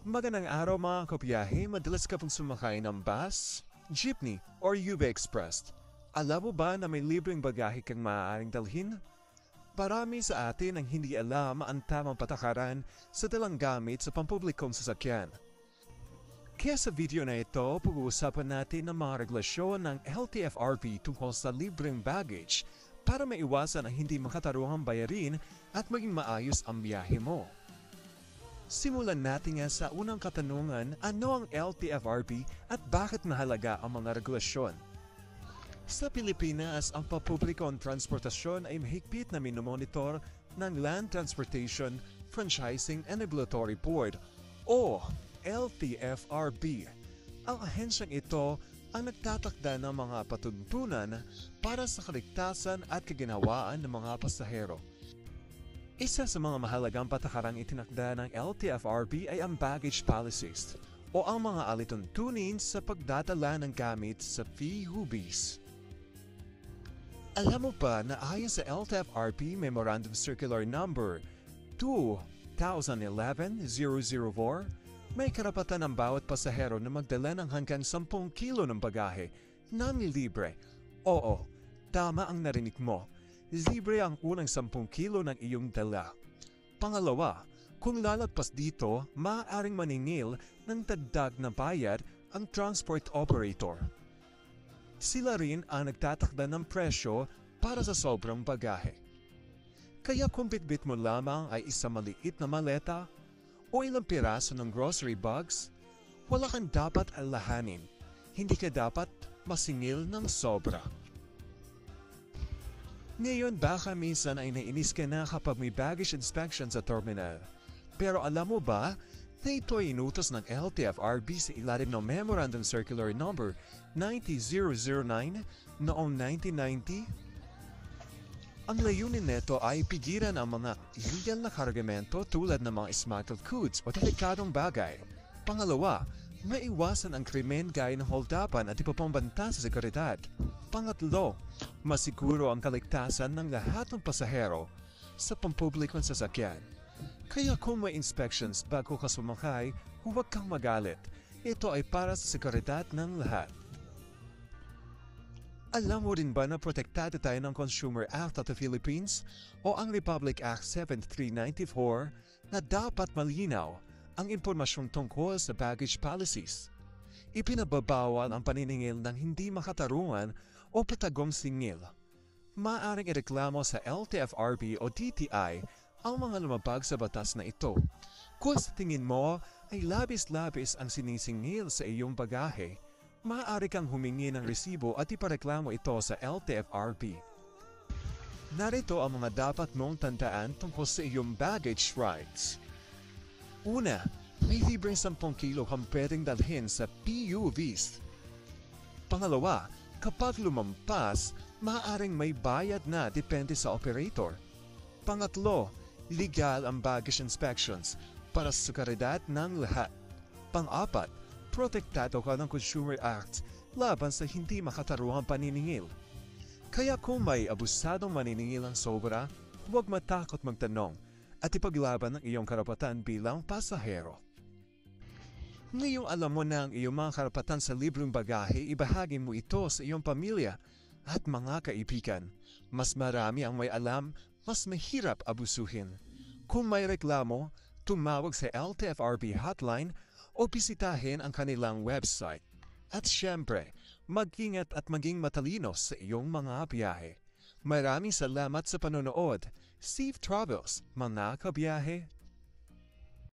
Magandang araw mga kabiyahe, madalas ka pong sumakay ng bus, jeepney, or UV Express. Alam mo ba na may libreng bagahe kang maaaring dalhin? Marami sa atin ang hindi alam ang tamang patakaran sa dalang gamit sa pampublikong sasakyan. Kaya sa video na ito, pag-uusapan natin ang mga regulasyon ng LTFRB tungkol sa libreng baggage para maiwasan ang hindi makataruhang bayarin at maging maayos ang biyahe mo. Simulan natin nga sa unang katanungan, ano ang LTFRB at bakit mahalaga ang mga regulasyon? Sa Pilipinas, ang pampublikong transportasyon ay mahigpit na minomonitor ng Land Transportation Franchising and Regulatory Board o LTFRB. Ang ahensyang ito ang nagtatakda ng mga patuntunan para sa kaligtasan at kaginhawaan ng mga pasahero. Isa sa mga mahalagang patakarang itinakda ng LTFRB ay ang baggage policies o ang mga alituntunin sa pagdadala ng gamit sa PUBs. Alam mo ba na ayon sa LTFRB Memorandum Circular Number 2011-004, may karapatan ang bawat pasahero na magdala ng hanggang 10 kilo ng bagahe nang libre. Oo, tama ang narinig mo. Libre ang unang 10 kilo ng iyong dala. Pangalawa, kung lalagpas dito, maaaring maningil ng dagdag na bayad ang transport operator. Sila rin ang nagtatakda ng presyo para sa sobrang bagahe. Kaya kung bitbit mo lamang ay isang maliit na maleta o ilang piraso ng grocery bags, wala kang dapat alalahanin. Hindi ka dapat masingil ng sobra. Ngayon baka minsan ay nainis ka na kapag may baggage inspection sa terminal. Pero alam mo ba na ito ay inutos ng LTFRB sa ilalim ng Memorandum Circular Number 90009 noong 1990? Ang layunin nito ay pigilan ang mga illegal na kargamento tulad ng mga smuggled goods o delikadong bagay. Pangalawa, maiwasan ang krimen gaya ng holdapan at iba pang banta sa seguridad. Pangatlo, masiguro ang kaligtasan ng lahat ng pasahero sa pampublikong sasakyan. Kaya kung may inspections bago ka sumakay, huwag kang magalit. Ito ay para sa seguridad ng lahat. Alam mo rin ba na protektado tayo ng Consumer Act of the Philippines o ang Republic Act 7394 na dapat malinaw ang impormasyon tungkol sa baggage policies. Ipinababawal ang paniningil ng hindi makatarungan o patagong singil. Maaaring ireklamo sa LTFRB o DTI ang mga lumabag sa batas na ito. Kung sa tingin mo ay labis-labis ang sinisingil sa iyong bagahe, maaari kang humingi ng resibo at ipareklamo ito sa LTFRB. Narito ang mga dapat mong tandaan tungkol sa iyong baggage rights. Una, may libreng 10 kilo kang pwedeng dalhin sa PUVs. Pangalawa, kapag lumampas, maaaring may bayad na depende sa operator. Pangatlo, legal ang baggage inspections para sa seguridad ng lahat. Pang-apat, protektado ka ng Consumer Act laban sa hindi makataruhang paniningil. Kaya kung may abusadong maniningil ang sobra, huwag matakot magtanong at ipaglaban ang iyong karapatan bilang pasahero. Ngayong alam mo na ang iyong mga karapatan sa libreng bagahe, ibahagi mo ito sa iyong pamilya at mga kaibigan. Mas marami ang may alam, mas mahirap abusuhin. Kung may reklamo, tumawag sa LTFRB hotline o bisitahin ang kanilang website. At syempre, mag-ingat at maging matalino sa iyong mga biyahe. Maraming salamat sa panonood. Safe travels, mga kabiyahe!